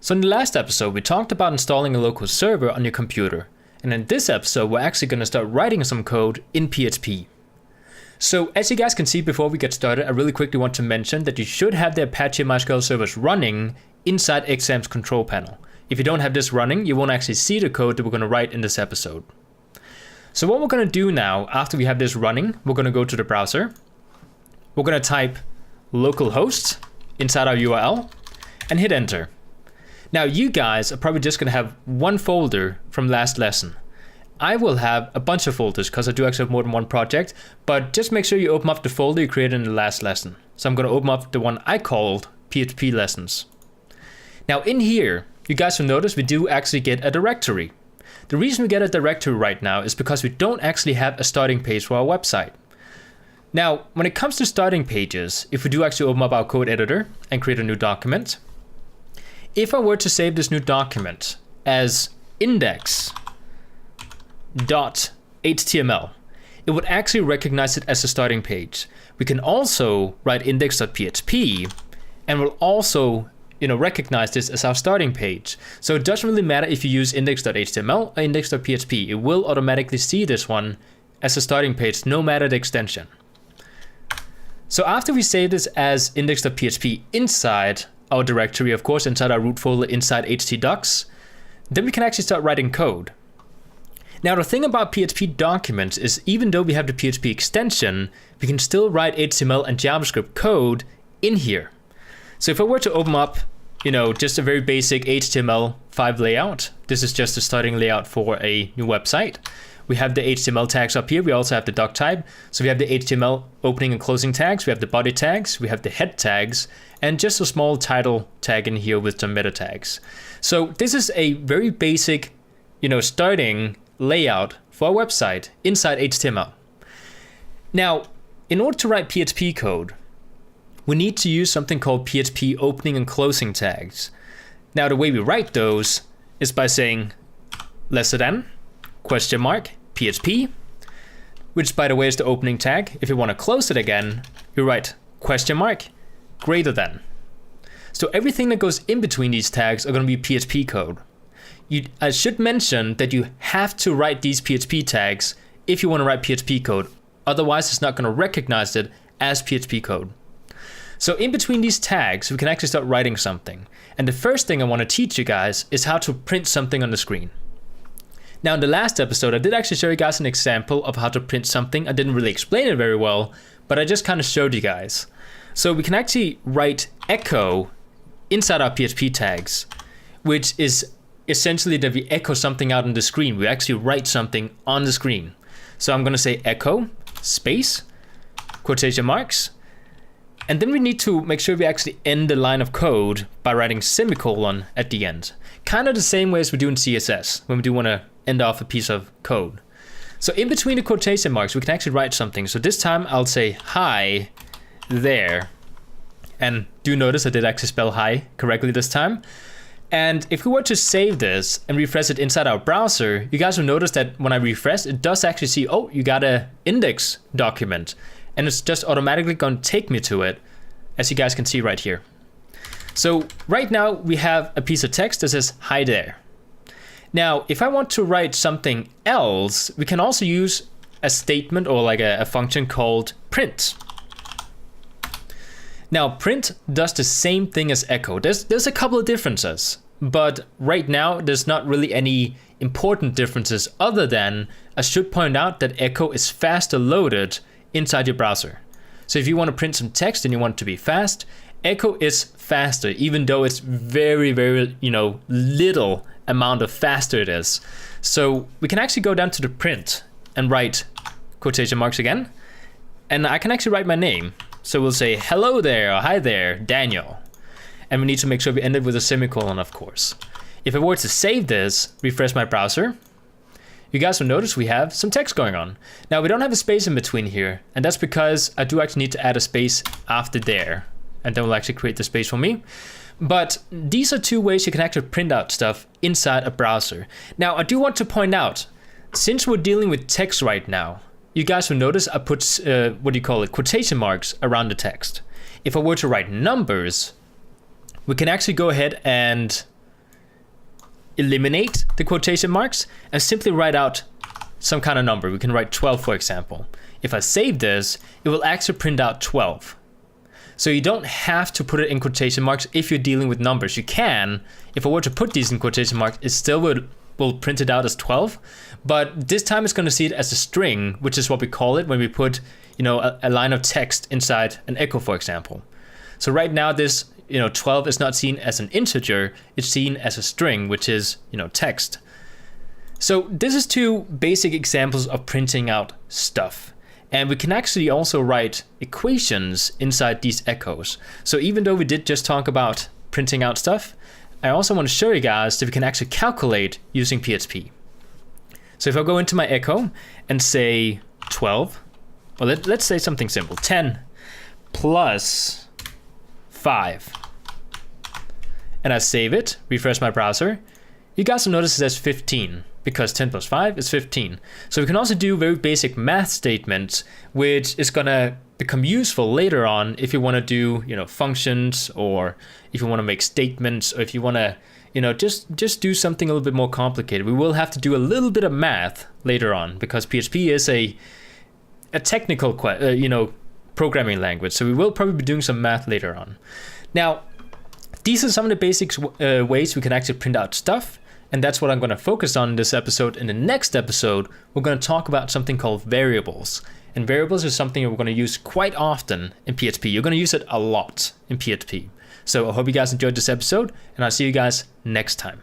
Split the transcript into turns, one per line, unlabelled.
So in the last episode, we talked about installing a local server on your computer. And in this episode, we're actually going to start writing some code in PHP. So as you guys can see before we get started, I really quickly want to mention that you should have the Apache MySQL servers running inside XAMPP's control panel. If you don't have this running, you won't actually see the code that we're going to write in this episode. So what we're going to do now, after we have this running, we're going to go to the browser. We're going to type localhost inside our URL and hit enter. Now you guys are probably just going to have one folder from last lesson. I will have a bunch of folders because I do actually have more than one project, but just make sure you open up the folder you created in the last lesson. So I'm going to open up the one I called PHP lessons. Now in here, you guys will notice we do actually get a directory. The reason we get a directory right now is because we don't actually have a starting page for our website. Now, when it comes to starting pages, if we do actually open up our code editor and create a new document, if I were to save this new document as index.html, it would actually recognize it as a starting page. We can also write index.php and will also recognize this as our starting page. So it doesn't really matter if you use index.html or index.php. It will automatically see this one as a starting page, no matter the extension. So after we save this as index.php inside our directory, of course, inside our root folder, inside htdocs, then we can actually start writing code. Now the thing about PHP documents is even though we have the PHP extension, we can still write HTML and JavaScript code in here. So if I were to open up, just a very basic HTML5 layout, this is just the starting layout for a new website. We have the HTML tags up here. We also have the doc type. So we have the HTML opening and closing tags. We have the body tags. We have the head tags and just a small title tag in here with some meta tags. So this is a very basic, starting layout for a website inside HTML. Now, in order to write PHP code, we need to use something called PHP opening and closing tags. Now, the way we write those is by saying lesser than $PHP, which by the way is the opening tag. If you want to close it again, you write greater than. So everything that goes in between these tags are going to be PHP code. I should mention that you have to write these PHP tags if you want to write PHP code. Otherwise, it's not going to recognize it as PHP code. So in between these tags, we can actually start writing something. And the first thing I want to teach you guys is how to print something on the screen. Now in the last episode, I did actually show you guys an example of how to print something. I didn't really explain it very well, but I just kind of showed you guys. So we can actually write echo inside our PHP tags, which is essentially that we echo something out on the screen. We actually write something on the screen. So I'm going to say echo space, quotation marks, and then we need to make sure we actually end the line of code by writing semicolon at the end. Kind of the same way as we do in CSS when we do want to end off a piece of code. So in between the quotation marks, we can actually write something. So this time I'll say hi there. And do notice I did actually spell hi correctly this time. And if we were to save this and refresh it inside our browser, you guys will notice that when I refresh, it does actually see, oh, you got an index document. And it's just automatically going to take me to it, as you guys can see right here. So right now we have a piece of text that says hi there. Now, if I want to write something else, we can also use a statement or like a function called print. Now, print does the same thing as echo. There's a couple of differences, but right now there's not really any important differences other than I should point out that echo is faster loaded inside your browser. So if you want to print some text and you want it to be fast, echo is faster, even though it's very, very, little amount of faster it is. So we can actually go down to the print and write quotation marks again. And I can actually write my name. So we'll say hello there or hi there, Daniel. And we need to make sure we end it with a semicolon, of course. If I were to save this, refresh my browser, you guys will notice we have some text going on. Now we don't have a space in between here, and that's because I do actually need to add a space after there. And then we'll actually create the space for me. But these are two ways you can actually print out stuff inside a browser. Now I do want to point out, since we're dealing with text right now, you guys will notice I put, quotation marks around the text. If I were to write numbers, we can actually go ahead and eliminate the quotation marks and simply write out some kind of number. We can write 12, for example. If I save this, it will actually print out 12. So you don't have to put it in quotation marks if you're dealing with numbers. You can. If I were to put these in quotation marks, it still will print it out as 12. But this time it's going to see it as a string, which is what we call it when we put, a line of text inside an echo, for example. So right now this, 12 is not seen as an integer. It's seen as a string, which is, text. So this is two basic examples of printing out stuff. And we can actually also write equations inside these echoes. So even though we did just talk about printing out stuff, I also want to show you guys that we can actually calculate using PHP. So if I go into my echo and say 12, well, let's say something simple, 10 plus 5. And I save it, refresh my browser. You guys will notice it says 15. Because 10 plus 5 is 15. So we can also do very basic math statements, which is going to become useful later on if you want to do, functions, or if you want to make statements, or if you want to, just do something a little bit more complicated. We will have to do a little bit of math later on because PHP is a technical, programming language. So we will probably be doing some math later on. Now, these are some of the basic ways we can actually print out stuff. And that's what I'm going to focus on in this episode. In the next episode, we're going to talk about something called variables. And variables is something we're going to use quite often in PHP. You're going to use it a lot in PHP. So I hope you guys enjoyed this episode, and I'll see you guys next time.